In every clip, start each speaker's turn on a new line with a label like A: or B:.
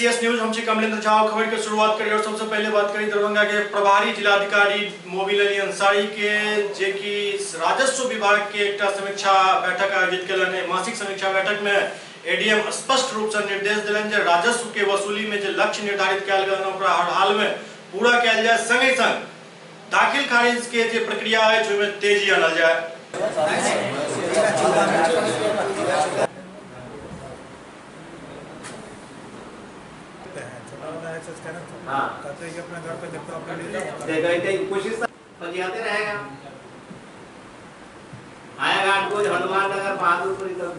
A: SCS news हम कमलेंद्र झा खबर की शुरुआत करी और सबसे पहले बात करी दरभंगा के प्रभारी जिलाधिकारी मोबिल अली अंसारी के जे की राजस्व विभाग के एक समीक्षा बैठक आयोजित कलन। मासिक समीक्षा बैठक में एडीएम स्पष्ट रूप से निर्देश दिलन जे राजस्व के वसूली में जो लक्ष्य निर्धारित किया गया ओकरा हर हाल में पूरा किया जाए, संगे संग दाखिल खारिज के जो प्रक्रिया है उसमें तेजी आनल जाए।
B: हाँ कहते हैं कि अपने घर पे जब तो अपने ले जाओ कोशिश फजियाते रहेगा। आएगा आपको हनुमान नगर बहादुरपुरी तक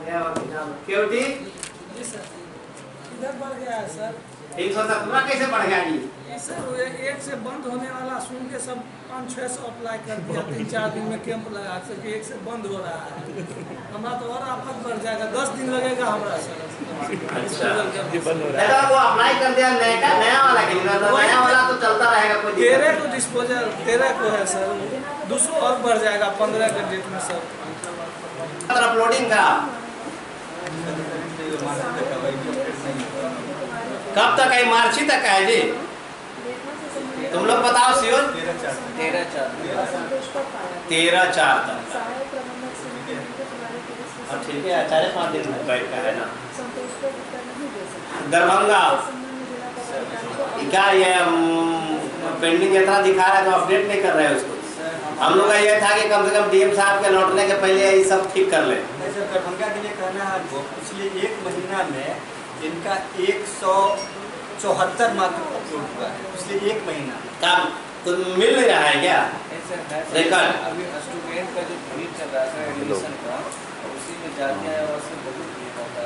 B: गया और केवटी
C: इधर बढ़ गया है सर।
B: 317 कैसे बढ़ गया जी?
C: सर एक से बंद होने वाला सुन के सब 500-600 अप्लाई कर दिया, 3-4 दिन में कैंप लगा सर एक से बंद हो रहा है। हमारा तो और आफत बढ़ जाएगा, 10 दिन लगेगा हमारा सर।
B: अच्छा दादा वो अप्लाई कर दिया नया वाला के लिए नया वाला तो चलता रहेगा कोई
C: 13 को डिस्पोजल 13 को है सर, 200 और बढ़ जाएगा 15 के डेट में सर।
B: अपलोडिंग का कब तक है? मार्च ही तक है जी। तुम लोग बताओ सियोन 13/4 तक। ठीक है 4-5 दिन बैठ का है ना। दरभंगा क्या ये पेंडिंग इतना दिखा रहा है तो अपडेट नहीं कर रहे हैं उसको। हम लोग का ये था कि कम से कम डीएम साहब के लौटने के पहले ये सब ठीक कर ले।
D: दरभंगा के लिए कहना है आपको पिछले एक महीना में इनका 174 मात्र अपलोड हुआ है पिछले एक महीना।
B: काम तो मिल नहीं रहा है क्या रिकॉर्ड?
E: अभी स्टूडेंट का जो भीड़ चल रहा है एडमिशन का उसी में जाके आया और से बहुत भीड़ होता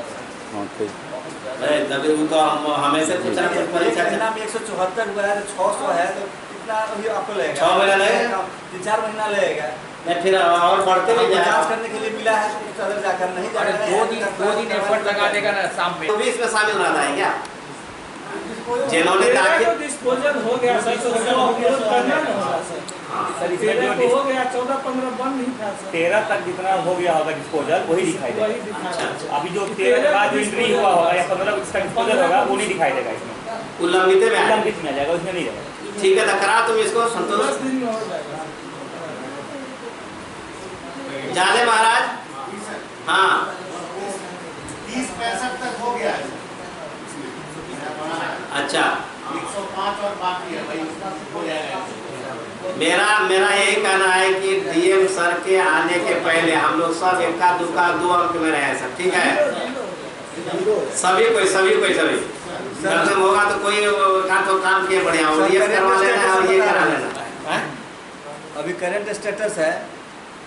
E: है।
B: तभी वो तो हमें से पूछ रहा है परीक्षा
D: महीना में 174 हुआ है तो 600 है तो कितना अभी आपको लगेगा?
B: 6 महीना लगेगा,
D: 3-4 महीना लगेगा।
B: मैं फिर और बढ़ते भी जाए
D: जांच करने के लिए मिला है तो अगर जाकर नहीं जाकर
E: 2 दिन एफर्ट लगा देगा ना शाम में।
B: तो 20 में शामिल रहना है क्या? जिन्होंने दाखिल
C: डिस्पोजल हो गया सर, तो करना ना होगा सर।
E: सर इसमें जो
C: हो गया 14-15 बंद नहीं था सर।
E: 13 तक जितना हो गया होगा डिस्पोजल वही दिखाई देगा।
C: वही दिखा
E: अभी जो 13 के बाद जो एंट्री हुआ होगा या 15 इसका डिस्पोजल होगा वो नहीं दिखाई देगा इसमें।
B: उल्लंघित में आएगा।
E: उल्लंघित में आ जाएगा, उसमें नहीं रहेगा।
B: ठीक है तो करा तुम इसको संतोष
C: 10 दिन में हो जाएगा।
B: जाले महाराज। हाँ
F: 30-65 तक हो गया है।
B: अच्छा
F: 105 और बाकी है भाई, उसका हो जाएगा।
B: मेरा यही कहना है कि डीएम सर के आने के पहले हम लोग सब 1-2 अंक में रहे सब। ठीक है सभी खत्म होगा तो कोई काम किए बढ़िया और ये करवा लेना और ये करा लेना।
D: अभी करंट स्टेटस है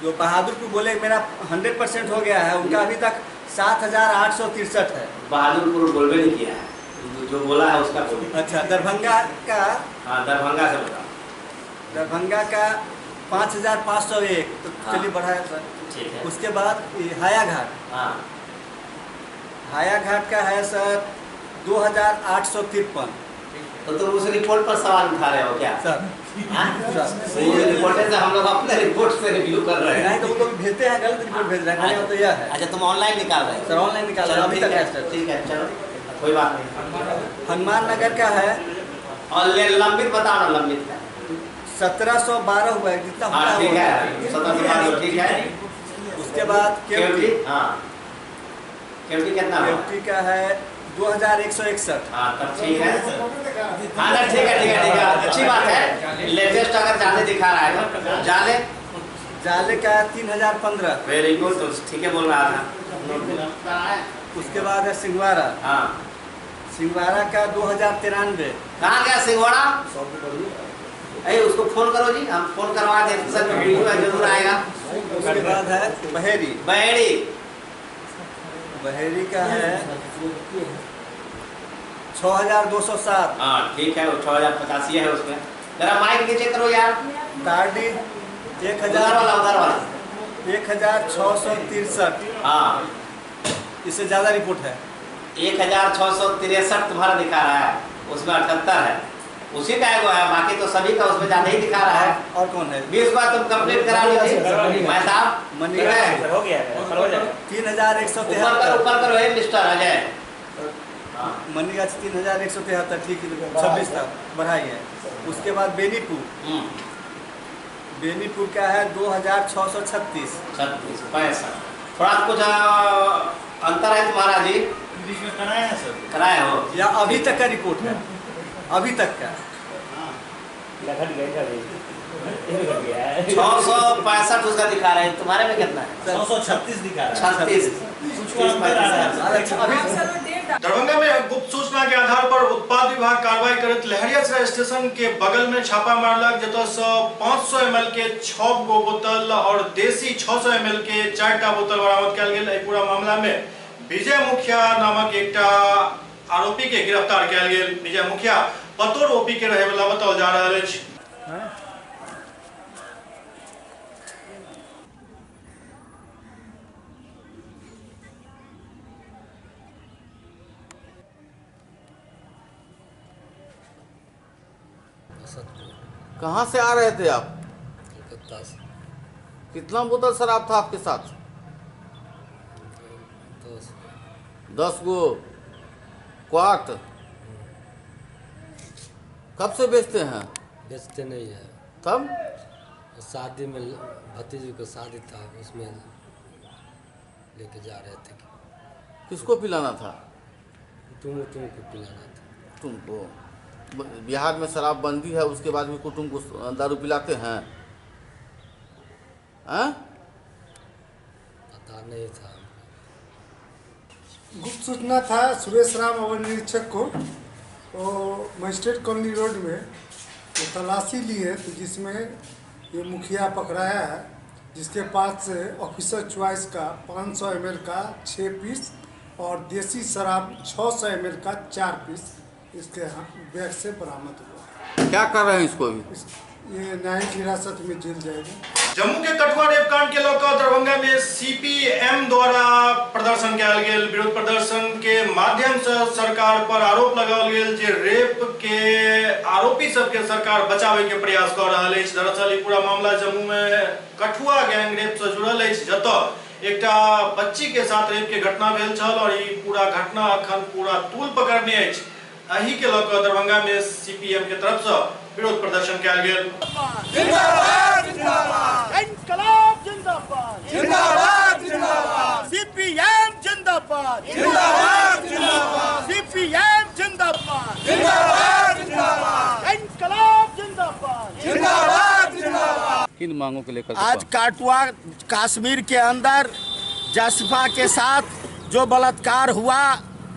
D: जो बहादुरपुर बोले मेरा 100% हो गया है, उनका अभी तक 7,863 है।
B: बहादुरपुर बोलबे नहीं किया है, जो बोला है उसका बोलिए।
D: अच्छा दरभंगा का?
B: हाँ दरभंगा से बता।
D: दरभंगा का 5,501 तो चलिए बढ़ाया सर।
B: ठीक है
D: उसके बाद हायाघाट।
B: हाँ
D: हायाघाट का है सर 2,853।
B: तो तुम उस रिपोर्ट पर सवाल उठा रहे हो क्या
D: सर?
B: रिपोर्ट से हम लोग अपने रिपोर्ट से रिव्यू कर रहे हैं।
D: नहीं तो वो लोग भेजते हैं, गलत रिपोर्ट भेज रहे हैं तो यह है।
B: अच्छा तुम ऑनलाइन निकाल रहे हो?
D: सर ऑनलाइन निकाल रहे हैं अभी तक है सर।
B: ठीक है चलो कोई बात नहीं।
D: हनुमान नगर का है
B: और लंबित बताओ ना लंबित का
D: 1712 हुआ है जितना
B: हाँ ठीक है 1712 ठीक है।
D: उसके बाद
B: केवटी हाँ केवटी कितना हुआ?
D: केवटी का है 2161।
B: हाँ तब ठीक है। हाँ ना ठीक है अच्छी बात है। लेटेस्ट अगर जाले दिखा रहा है तो
D: जाले का 3015।
B: वेरी गुड तो ठीक है बोल रहा था।
D: उसके बाद है सिंहवाड़ा।
B: हाँ
D: सिंहवाड़ा का 2093।
B: कहाँ गया सिंहवाड़ा? अरे उसको फोन करो जी, हम फोन करवा दें सर, वीडियो जरूर आएगा।
D: उसके बाद है बहेड़ी का है 6,207।
B: हाँ ठीक है वो 6,085 है उसमें। जरा माइक नीचे करो यार।
D: तारडी
B: उधर वाला
D: 1,663।
B: हाँ
D: इससे ज़्यादा रिपोर्ट है।
B: 1,663 तुम्हारा दिखा रहा है, उसमें 78 है, उसी का एगो है, बाकी तो सभी का उसमें ज़्यादा ही दिखा रहा है।
D: और कौन है?
B: 20 बार तुम कंप्लीट करा लीजिए मैं साहब।
D: मनी
E: हो गया
D: 3,173।
B: ऊपर करो मिस्टर अजय।
D: मनीगंज 3173 ठीक 26 तक बढ़ाई है। उसके बाद बेनीपुर का है 2636।
B: 36 थोड़ा कुछ अंतर है तुम्हारा जी?
F: बीच में कराया है सर,
B: कराए हो
D: या अभी तक का रिपोर्ट है, अभी तक का
B: 665 उसका दिखा रहे हैं, तुम्हारे में कितना है?
F: 636 दिखा रहा है।
B: 36।
A: दरभंगा में गुप्त सूचना के आधार पर उत्पाद विभाग कार्रवाई करत लहरियासराय स्टेशन के बगल में छापा मारलक, जतऽ 500 ml के 6 गो बोतल और देसी 600 ml के 4टा बोतल बरामद कयल गेल। एहि पूरा मामला में विजय मुखिया नामक एकटा आरोपी के गिरफ्तार कयल गेल। विजय मुखिया पतोर ओपी के रहे वाला बताओल जा रहल अछि।
G: कहाँ से आ रहे थे आप?
H: कलकत्ता से।
G: कितना बोतल शराब था आपके साथ? 10 गो क्वार्ट। कब से बेचते हैं?
H: बेचते नहीं है,
G: तब
H: शादी में भतीजी को शादी था, उसमें लेके जा रहे थे।
G: किसको पिलाना था?
H: तुमको पिलाना था।
G: तुमको? बिहार में शराब बंदी है, उसके बाद भी कुटुंब को दारू पिलाते हैं?
H: पता नहीं था।
I: गुप्त सूचना था सुरेश राम अवर निरीक्षक को, वो मजिस्ट्रेट कॉलोनी रोड में वो तलाशी लिए, तो जिसमें ये मुखिया पकड़ाया है, जिसके पास से ऑफिसर चॉइस का 500 ml का 6 पीस और देसी शराब 600 ml का 4 पीस इसके बैग से बरामद हुआ।
G: क्या कर रहे हैं इसको भी?
I: ये न्यायिक हिरासत में जेल जाएगा।
A: जम्मू के कठुआ रेप कांड के लेकर दरभंगा में सीपीएम द्वारा प्रदर्शन कयल गेल। विरोध प्रदर्शन के माध्यम से सरकार पर आरोप लगाओल गेल जे रेप के आरोपी सबके सरकार बचावे के प्रयास कर रहल अछि। दरअसल ई पूरा मामला जम्मू में कठुआ गैंग रेप से जुड़ल अछि, जतऽ एकटा बच्ची के साथ रेप के घटना भेल छल और ई पूरा घटना अखन पूरा तूल पकड़ने अछि। एही के लेकर दरभंगा में सीपीएम के तरफ से विरोध प्रदर्शन कयल गेल।
J: जिंदाबाद जिंदाबाद इनकलाब जिंदाबाद जिंदाबाद जिंदाबाद सीपीएम जिंदाबाद जिंदाबाद जिंदाबाद सीपीएम जिंदाबाद जिंदाबाद जिंदाबाद इनकलाब जिंदाबाद जिंदाबाद जिंदाबाद।
G: किन मांगों को लेकर
J: आज काठुआ कश्मीर के अंदर जसपा के साथ जो बलात्कार हुआ,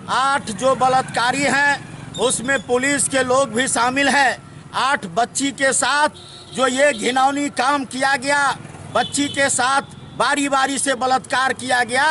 J: 8 जो बलात्कारी हैं उसमें पुलिस के लोग भी शामिल हैं। 8 बच्ची के साथ जो ये घिनौनी काम किया गया, बच्ची के साथ बारी बारी से बलात्कार किया गया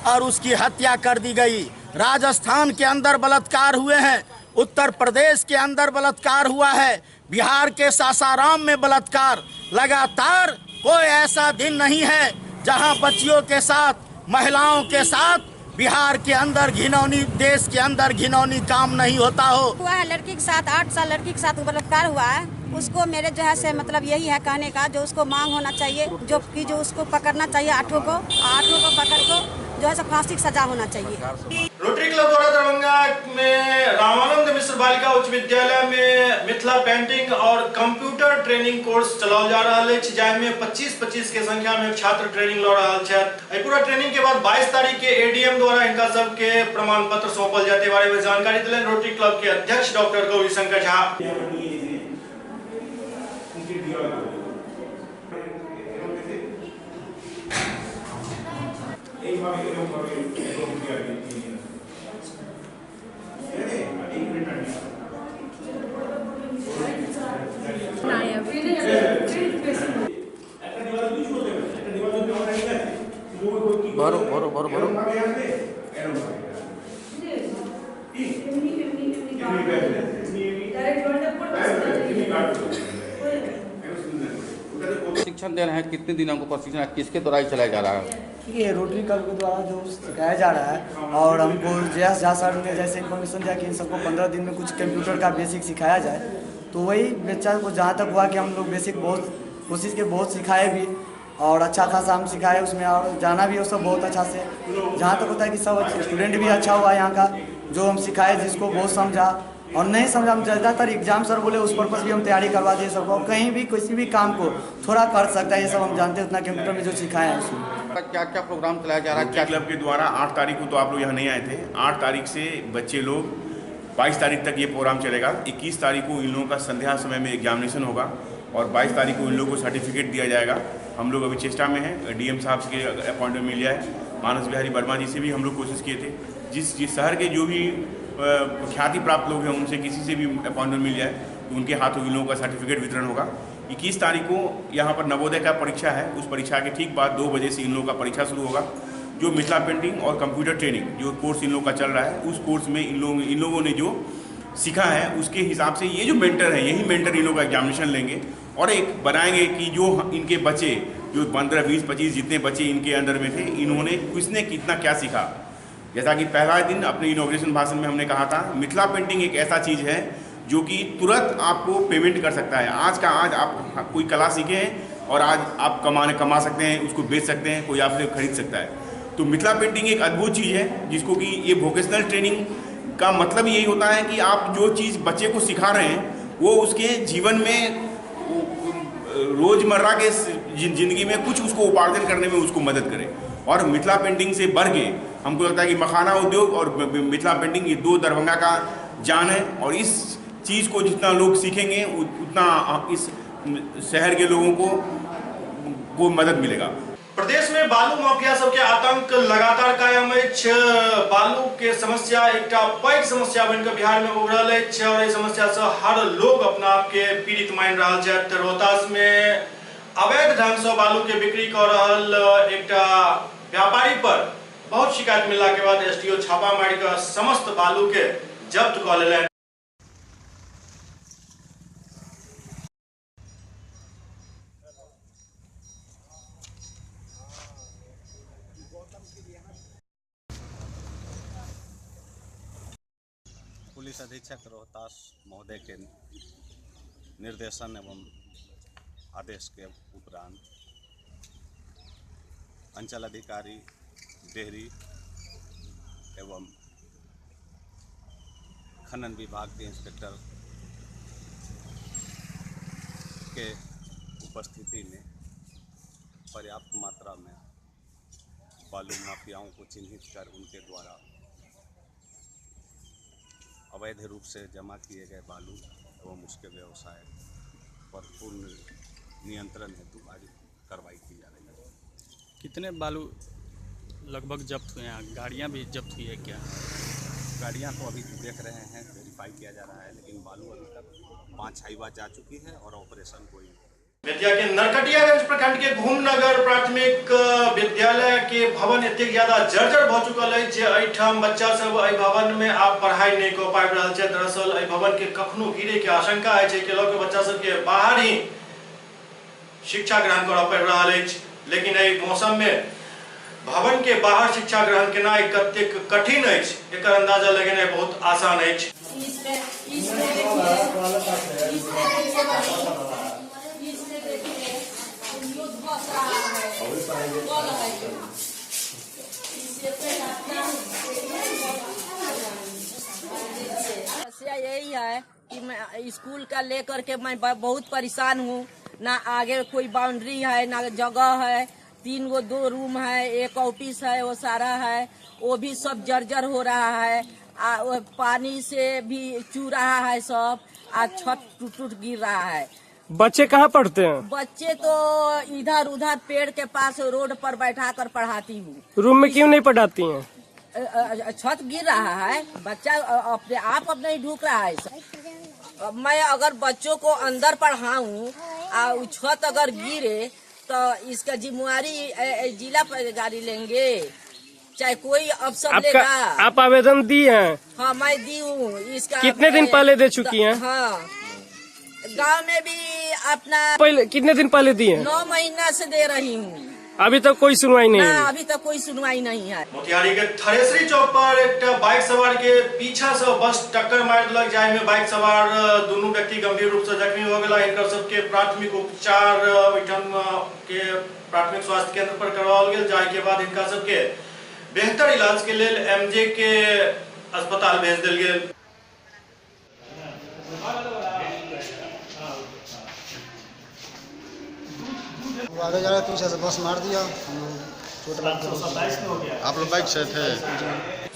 J: और उसकी हत्या कर दी गई। राजस्थान के अंदर बलात्कार हुए हैं, उत्तर प्रदेश के अंदर बलात्कार हुआ है, बिहार के सासाराम में बलात्कार। लगातार कोई ऐसा दिन नहीं है जहां बच्चियों के साथ, महिलाओं के साथ बिहार के अंदर घिनौनी, देश के अंदर घिनौनी काम नहीं होता हो।
K: हुआ है लड़की के साथ, 8 साल लड़की के साथ बलात्कार हुआ है। उसको मेरे जो है से मतलब यही है कहने का, जो उसको मांग होना चाहिए, जो उसको पकड़ना चाहिए, 8 को पकड़ को जो है सब फांसी की सजा होना चाहिए।
A: रोटरी क्लब द्वारा दरभंगा में रामानंद मिश्र बालिका उच्च विद्यालय में मिथिला पेंटिंग और कंप्यूटर ट्रेनिंग कोर्स चलाओल जा रहा है, जाहिमे 25 के संख्या में छात्र ट्रेनिंग लऽ रहल छथि। पूरा ट्रेनिंग के बाद 22 तारीख के एडीएम द्वारा इनका सबके प्रमाण पत्र सौंपल जाते बारे में जानकारी दिले रोटरी क्लब के अध्यक्ष डॉक्टर गौरी शंकर झा।
G: प्रशिक्षण दे रहे हैं, कितने दिनों को प्रशिक्षण, किसके द्वारा चलाया जा रहा है?
L: ये रोटरी क्लब के द्वारा जो सिखाया जा रहा है, और हमको जयस झा सर ने जैसे इन्फॉर्मेशन दिया कि इन सबको 15 दिन में कुछ कंप्यूटर का बेसिक सिखाया जाए, तो वही बच्चा को जहाँ तक हुआ कि हम लोग बेसिक बहुत कोशिश के बहुत सिखाए भी और अच्छा खासा हम सिखाए उसमें, और जाना भी वो सब बहुत अच्छा से, जहाँ तक होता है कि सब स्टूडेंट भी अच्छा हुआ यहाँ का, जो हम सिखाए जिसको बहुत समझा और नहीं समझा, हम ज़्यादातर एग्जाम सर बोले उस पर्पस भी हम तैयारी करवा दिए सबको। कहीं भी किसी भी काम को थोड़ा कर सकता है, ये सब हम जानते हैं उतना कंप्यूटर में जो सिखाए हैं उसमें।
G: क्या क्या प्रोग्राम चलाया जा रहा है?
M: क्या क्लब के द्वारा 8 तारीख को तो आप लोग यहाँ नहीं आए थे, 8 तारीख से बच्चे लोग 22 तारीख तक ये प्रोग्राम चलेगा। 21 तारीख को इन लोगों का संध्या समय में एग्जामिनेशन होगा और 22 तारीख को इन लोगों को सर्टिफिकेट दिया जाएगा। हम लोग अभी चेष्टा में हैं, डीएम साहब के अपॉइंटमेंट मिल जाए, मानस बिहारी वर्मा जी से भी हम लोग कोशिश किए थे। जिस शहर के जो भी ख्याति प्राप्त लोग हैं उनसे किसी से भी अपॉइंटमेंट मिल जाए तो उनके हाथों इन लोगों का सर्टिफिकेट वितरण होगा। 21 तारीख को यहाँ पर नवोदय का परीक्षा है, उस परीक्षा के ठीक बाद 2 बजे से इन लोगों का परीक्षा शुरू होगा। जो मिथिला पेंटिंग और कंप्यूटर ट्रेनिंग जो कोर्स इन लोगों का चल रहा है, उस कोर्स में इन लोगों ने जो सीखा है उसके हिसाब से ये जो मेंटर है, यही मेंटर इन लोगों का एग्जामिनेशन लेंगे और एक बनाएंगे कि जो इनके बच्चे जो 15, 20, 25 जितने बच्चे इनके अंडर में थे, इन्होंने किसने कितना क्या सीखा। जैसा कि पहला दिन अपने इनॉग्रेशन भाषण में हमने कहा था, मिथिला पेंटिंग एक ऐसा चीज़ है जो कि तुरंत आपको पेमेंट कर सकता है। आज का आज आप कोई कला सीखे हैं और आज आप कमा सकते हैं, उसको बेच सकते हैं, कोई आपसे खरीद सकता है। तो मिथिला पेंटिंग एक अद्भुत चीज़ है जिसको कि ये वोकेशनल ट्रेनिंग का मतलब यही होता है कि आप जो चीज़ बच्चे को सिखा रहे हैं वो उसके जीवन में रोज़मर्रा के ज़िंदगी में कुछ उसको उपार्जन करने में उसको मदद करे। और मिथिला पेंटिंग से बढ़ के हमको लगता है कि मखाना उद्योग और मिथिला पेंटिंग ये 2 दरभंगा का जान है और इस चीज़ को जितना लोग सीखेंगे उतना इस शहर के लोगों को मदद मिलेगा।
A: प्रदेश में बालू माफिया सबके आतंक लगातार कायम अछि। बालू के समस्या एकटा पैघ समस्या बनिकऽ बिहार में उभरल अछि और एहि समस्या से हर लोग अपना आप के पीड़ित मानि रहल छथि। रोहतास में अवैध ढंग से बालू के बिक्री कर रहल एकटा व्यापारी पर बहुत शिकायत मिलला के बाद एसडीओ छापा मारि कऽ समस्त बालू के जब्त कऽ लेलनि।
N: पुलिस अधीक्षक रोहतास महोदय के निर्देशन एवं आदेश के उपरांत अंचल अधिकारी डेहरी एवं खनन विभाग के इंस्पेक्टर के उपस्थिति में पर्याप्त मात्रा में बालू माफियाओं को चिन्हित कर उनके द्वारा अवैध रूप से जमा किए गए बालू एवं उसके व्यवसाय पर पूर्ण नियंत्रण हेतु कार्रवाई की जा रही है।
O: कितने बालू लगभग जब्त हुए हैं? गाड़ियां भी जब्त हुई है क्या?
N: गाड़ियां तो अभी देख रहे हैं, वेरीफाई किया जा रहा है, लेकिन बालू अभी तक 5 हाईवा जा चुकी है और ऑपरेशन कोई
A: बेतिया के नरकटियागंज प्रखंड के घूमनगर प्राथमिक विद्यालय के भवन एतेक ज्यादा जर्जर भ चुकल है जे एठाम बच्चा सब एहि भवन में आप पढ़ाई नहीं कर पाबि रहल छै। दरअसल एहि भवन के कखनो गिरे के आशंका है छै के लऽ बच्चा सब के बाहर ही शिक्षा ग्रहण करऽ पड़ि रहल अछि। लेकिन एहि मौसम में भवन के बाहर शिक्षा ग्रहण केनाइ कतेक कठिन अछि एकर अंदाजा लगेनाइ बहुत आसान अछि।
P: समस्या यही है कि मैं स्कूल का लेकर के मैं बहुत परेशान हूँ। ना आगे कोई बाउंड्री है ना जगह है, 2 रूम है, एक ऑफिस है, वो सारा है, वो भी सब जर्जर हो रहा है। पानी से भी चू रहा है सब, आज छत टूट गिर रहा है।
O: बच्चे कहाँ पढ़ते हैं?
P: बच्चे तो इधर उधर पेड़ के पास रोड पर बैठा कर पढ़ाती हूँ।
O: रूम में क्यों नहीं पढ़ाती हैं?
P: छत गिर रहा है, बच्चा अपने आप अब नहीं ढूक रहा है। मैं अगर बच्चों को अंदर पढ़ाऊँ और छत अगर गिरे तो इसका जिम्मेवारी जिला अधिकारी लेंगे, चाहे कोई अफसर लेगा।
O: आप आवेदन दी हैं?
P: हाँ मैं दी हूँ। इसका
O: कितने दिन पहले दे चुकी हैं?
P: हाँ, गांव में भी अपना
O: पहले कितने दिन पहले दी हैं?
P: 9 महीना से दे रही हूँ।
O: अभी तक कोई सुनवाई नहीं है?
P: अभी तक कोई सुनवाई नहीं है।
A: मोतिहारी के थरेसरी चौक पर एक बाइक सवार के पीछा से बस टक्कर मार देलक, जाहि में बाइक सवार दोनों व्यक्ति गंभीर रूप से जख्मी हो गेला। इनकर सबके प्राथमिक उपचार ओहिठाम के प्राथमिक स्वास्थ्य केंद्र पर करवाओल गेल, जाहि के बाद इनका सबके बेहतर इलाज के लेल एमजे के अस्पताल भेज दिल गया।
Q: आगे जा रहे तो से बस मार दिया,
A: आप लोग बाइक से थे।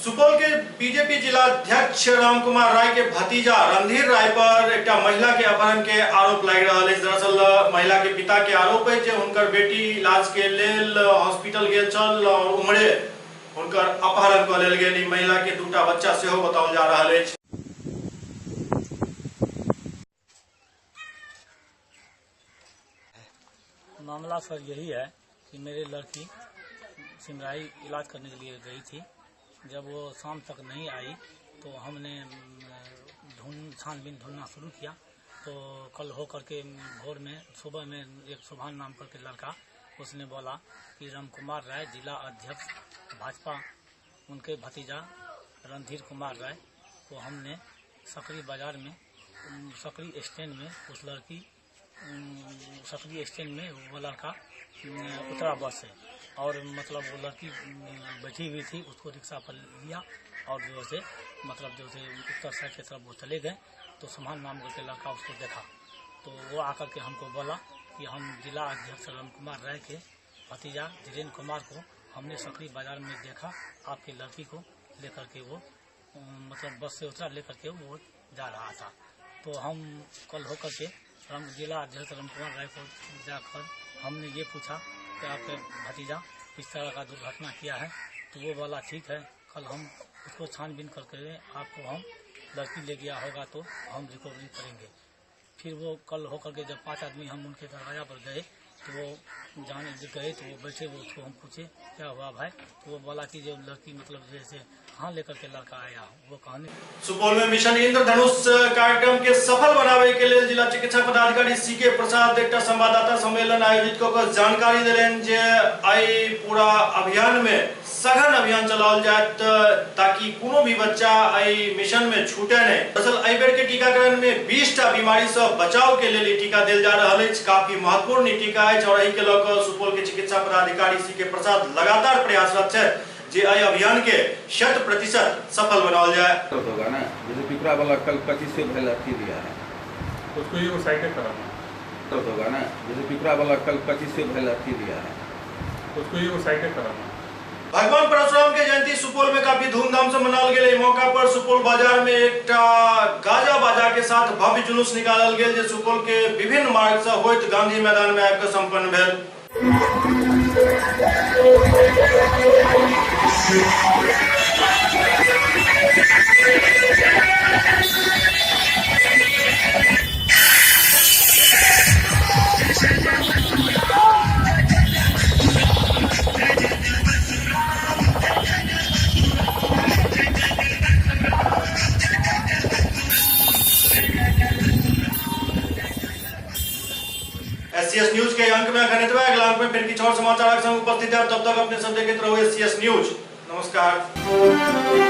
A: सुपौल के बीजेपी जिला अध्यक्ष राम कुमार राय के भतीजा रणधीर राय पर एक महिला के अपहरण के आरोप लग रहा है। दरअसल महिला के पिता के आरोप है कि उनकर बेटी इलाज के लेल हॉस्पिटल गेल छल और उम्हरे उनकर अपहरण क लेल गेल। महिला के दूटा बच्चा सेहो बताओल जा रहा है।
R: मामला सर यही है कि मेरी लड़की सिमराई इलाज करने के लिए गई थी। जब वो शाम तक नहीं आई तो हमने छानबीन ढूंढना शुरू किया। तो कल हो करके भोर में सुबह में एक सुभान नाम करके लड़का उसने बोला कि राम कुमार राय जिला अध्यक्ष भाजपा उनके भतीजा रणधीर कुमार राय को हमने सकरी बाजार में सकरी स्टैंड में उस लड़की सकरी स्टैंड में वो लड़का उतरा बस से और मतलब वो लड़की बैठी हुई थी, उसको रिक्शा पर लिया और जो से मतलब जो से उत्तर साइड की तरफ वो चले गए। तो सुभान नाम करके लड़का उसको देखा तो वो आकर के हमको बोला कि हम जिला अध्यक्ष राम कुमार राय के भतीजा धीरेन्द्र कुमार को हमने सकरी बाजार में देखा, आपकी लड़की को लेकर के वो मतलब बस से उतरा लेकर के वो जा रहा था। तो हम कल होकर के जिला अध्यक्ष राम कुमार राय को जाकर हमने ये पूछा कि आपके भतीजा किस तरह का दुर्घटना किया है। तो वो बोला ठीक है, कल हम उसको छानबीन करके आपको हम लड़की ले गया होगा तो हम रिकवरी करेंगे। फिर वो कल होकर के जब 5 आदमी हम उनके दरवाजा पर गए तो वो जाने गए तो वो बैठे, वो उसको हम पूछे क्या हुआ भाई, तो वो बोला कि जो लड़की मतलब जैसे कहाँ लेकर के लड़का आया वो कहानी।
A: सुपौल में मिशन इंद्रधनुष कार्यक्रम के सफल बनावे के लिए जिला चिकित्सा पदाधिकारी सीके प्रसाद एक संवाददाता सम्मेलन आयोजित कर जानकारी दिलेन जे आई पूरा अभियान में सघन अभियान चलाओल जाए ताकि कोनो भी बच्चा आई मिशन में छूटे नहीं। दरअसल आई बेर के टीकाकरण में 20टा बीमारी से बचाव के लिए टीका दिल जा रहा है। काफी महत्वपूर्ण टीका है और यही के लेकर सुपौल के चिकित्सा पदाधिकारी सीके प्रसाद लगातार प्रयासरत है जे आई अभियान के 100% सफल बनाओल जाए।
S: होगा ना जैसे पिपरा वाला कल 25 से पहले अथी दिया है उसको ये साइड कराना होगा ना जैसे पिपरा वाला कल 25 से पहले अथी दिया है उसको ये साइड कराना।
A: भगवान परशुराम के जयंती सुपौल में काफी धूमधाम से मनाल गेल। मौका पर सुपौल बाजार में एक गाजा बाजा के साथ भव्य जुलूस निकालल गेल जे सुपौल के विभिन्न मार्ग से होइत गांधी मैदान में आकर संपन्न भेल। एससीएस न्यूज के अंक में अगला अंक में फिर कुछ और समाचार संग उपस्थित है। तब तक अपने सब देखते रहो एससीएस न्यूज। नमस्कार।